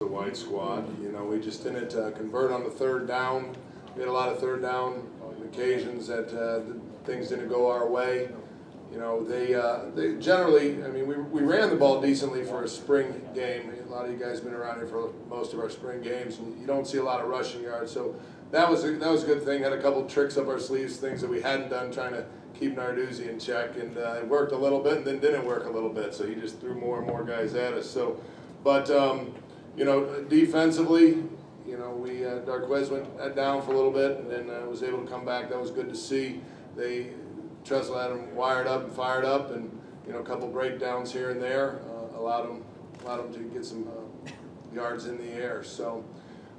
The white squad, you know, we just didn't convert on the third down. We had a lot of third down occasions that things didn't go our way. You know, they generally, I mean, we ran the ball decently for a spring game. A lot of you guys have been around here for most of our spring games, and you don't see a lot of rushing yards. So that was a good thing. Had a couple tricks up our sleeves, things that we hadn't done, trying to keep Narduzzi in check, and it worked a little bit, and then didn't work a little bit. So he just threw more and more guys at us. So, but you know, defensively, you know, Darquez went down for a little bit, and then was able to come back. That was good to see. Tressel had him wired up and fired up, and you know, a couple breakdowns here and there allowed him to get some yards in the air. So,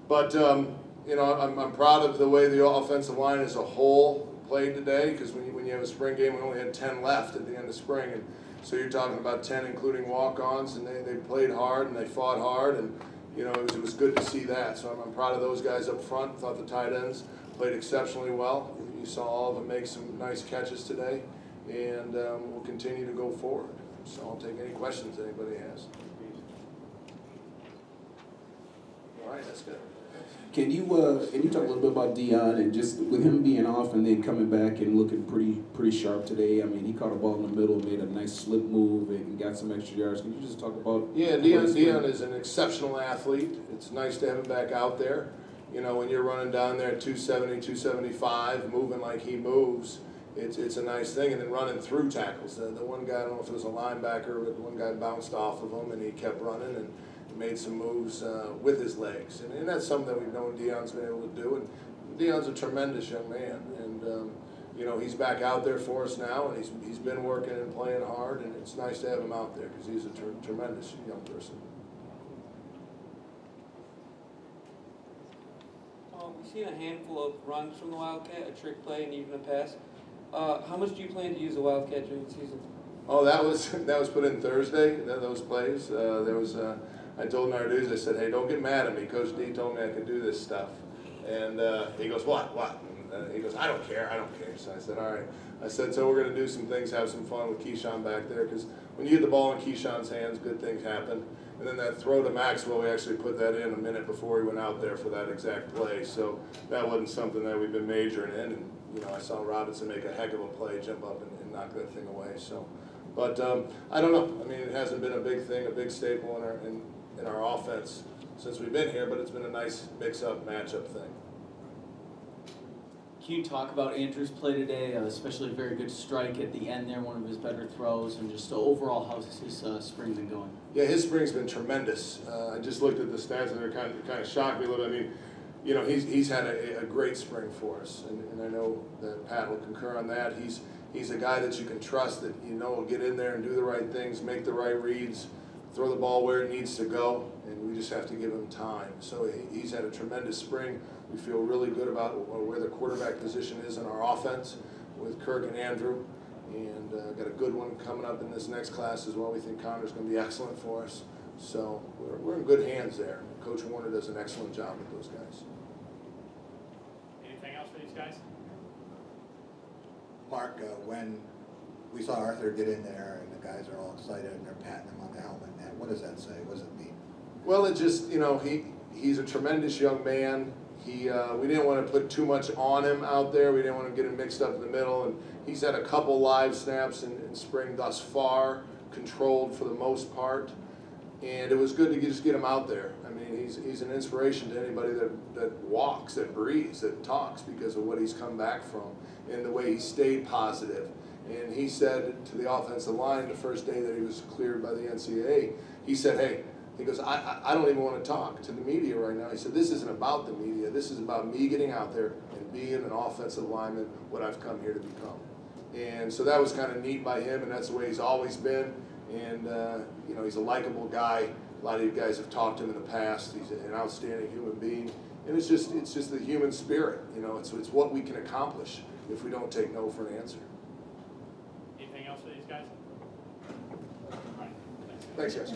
but you know, I'm proud of the way the offensive line as a whole played today, because when you have a spring game, we only had 10 left at the end of spring, and so you're talking about 10 including walk-ons, and they played hard and they fought hard, and you know, it was good to see that. So I'm proud of those guys up front. Thought the tight ends played exceptionally well. You saw all of them make some nice catches today, and we'll continue to go forward. So I'll take any questions anybody has. All right, that's good. Can you talk a little bit about Dion, and just with him being off and then coming back and looking pretty sharp today? I mean, he caught a ball in the middle, made a nice slip move, and got some extra yards. Can you just talk about? Yeah, Dion is an exceptional athlete. It's nice to have him back out there. You know, when you're running down there at 270, 275, moving like he moves, it's a nice thing. And then running through tackles. The one guy, I don't know if it was a linebacker, but one guy bounced off of him and he kept running and made some moves with his legs. And that's something that we've known Dion's been able to do. And Dion's a tremendous young man. And, you know, he's back out there for us now, and he's been working and playing hard, and it's nice to have him out there because he's a tremendous young person. We've seen a handful of runs from the Wildcat, a trick play, and even a pass. How much do you plan to use the Wildcat during the season? Oh, that was put in Thursday. Those plays. I told Narduzzi, I said, hey, don't get mad at me. Coach D told me I could do this stuff, and he goes, what? And he goes, I don't care. So I said, all right. I said, so we're going to do some things, have some fun with Keyshawn back there, because when you get the ball in Keyshawn's hands, good things happen. And then that throw to Maxwell, we actually put that in a minute before he went out there for that exact play. So that wasn't something that we've been majoring in. And you know, I saw Robinson make a heck of a play, jump up and knock that thing away. So, but I don't know. I mean, it hasn't been a big thing, a big staple in our offense since we've been here. But it's been a nice mix-up, match-up thing. Can you talk about Andrew's play today, especially a very good strike at the end there, one of his better throws, and just overall how's his spring been going? Yeah, his spring's been tremendous. I just looked at the stats and they're kind of shocked me a little bit. I mean, you know, he's had a great spring for us, and I know that Pat will concur on that. He's a guy that you can trust, that you know will get in there and do the right things, make the right reads, throw the ball where it needs to go, and we just have to give him time. So he's had a tremendous spring. We feel really good about where the quarterback position is in our offense with Kirk and Andrew, and got a good one coming up in this next class as well. We think Connor's going to be excellent for us. So we're in good hands there. Coach Warner does an excellent job with those guys. Anything else for these guys? Mark, when we saw Arthur get in there and the guys are all excited and they're patting him on the helmet, what does that say? What does it mean? Well, it just, you know, he's a tremendous young man. We didn't want to put too much on him out there. We didn't want to get him mixed up in the middle. And he's had a couple live snaps in spring thus far, controlled for the most part. And it was good to just get him out there. I mean, he's an inspiration to anybody that walks, that breathes, that talks because of what he's come back from and the way he stayed positive. And he said to the offensive line the first day that he was cleared by the NCAA, he said, hey, he goes, I don't even want to talk to the media right now. He said, this isn't about the media. This is about me getting out there and being an offensive lineman, what I've come here to become. And so that was kind of neat by him, and that's the way he's always been. And, you know, he's a likable guy. A lot of you guys have talked to him in the past. He's an outstanding human being. And it's just the human spirit. You know, it's what we can accomplish if we don't take no for an answer. Anything else for these guys? All right. Thanks, guys.